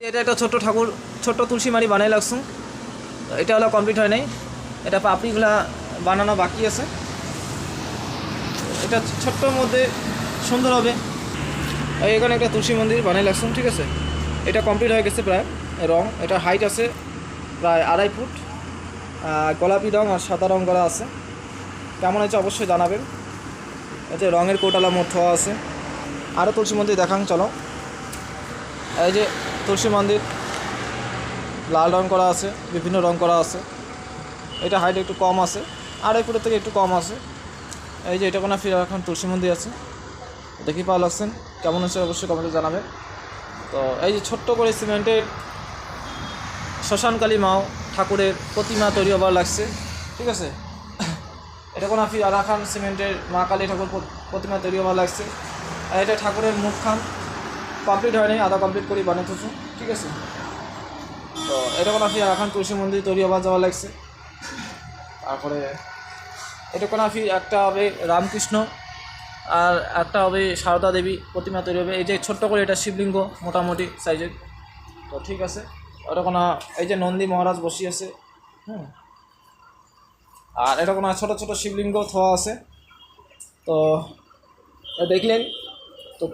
এটা একটা ছোট্ট ঠাকুর, ছোট্ট তুলসী মারি বানাই লাগছুম। এটা হলো কমপ্লিট হয় নাই, এটা পাপড়িগুলা বানানো বাকি আছে। এটা ছোট্টর মধ্যে সুন্দর হবে। এখানে একটা তুলসী মন্দির বানাই লাগছুম, ঠিক আছে। এটা কমপ্লিট হয়ে গেছে প্রায়। রং, এটা হাইট আছে প্রায় 2.5 ফুট, গোলাপি রং আর সাদা রং করা আছে। কেমন হয়েছে অবশ্যই জানাবেন। এতে রঙের কোটালা মোট হওয়া আছে। আরও তুলসী মন্দির দেখান চলো। এই যে তুলসী মন্দির, লাল রং করা আছে, বিভিন্ন রং করা আছে। এটা হাইট একটু কম আছে, 2.5 ফুটের থেকে একটু কম আছে। এই যে এটা কোনো ফির এখন তুলসী মন্দির আছে, দেখি পাওয়া লাগছেন। কেমন হচ্ছে অবশ্যই কমেন্টে জানাবেন। তো এই যে ছোট্ট করে সিমেন্টের শ্মশানকালী মাও ঠাকুরের প্রতিমা তৈরি হবার লাগছে, ঠিক আছে। এটা কোনো ফির আরাখান সিমেন্টের মা কালী ঠাকুর প্রতিমা তৈরি হবার লাগছে। আর এটা ঠাকুরের মুখখান কমপ্লিট হয়নি, আধা কমপ্লিট করে বানাইতেছে, ঠিক আছে। তো এটা কোনো ফির আরাখান তুলসী মন্দির তৈরি হবার যাওয়া লাগছে। তারপরে এটা কোনো ফির একটা হবে রামকৃষ্ণ আর একটা হবে সারদা দেবী প্রতিমা তৈরি হবে। এই যে ছোট্ট করে এটা শিবলিঙ্গ মোটামুটি সাইজের, তো ঠিক আছে। ওটা কোনো এই যে নন্দী মহারাজ বসিয়ে আছে, আর এটা কোনো ছোটো ছোটো শিবলিঙ্গ থোয়া আছে। তো দেখলেন তো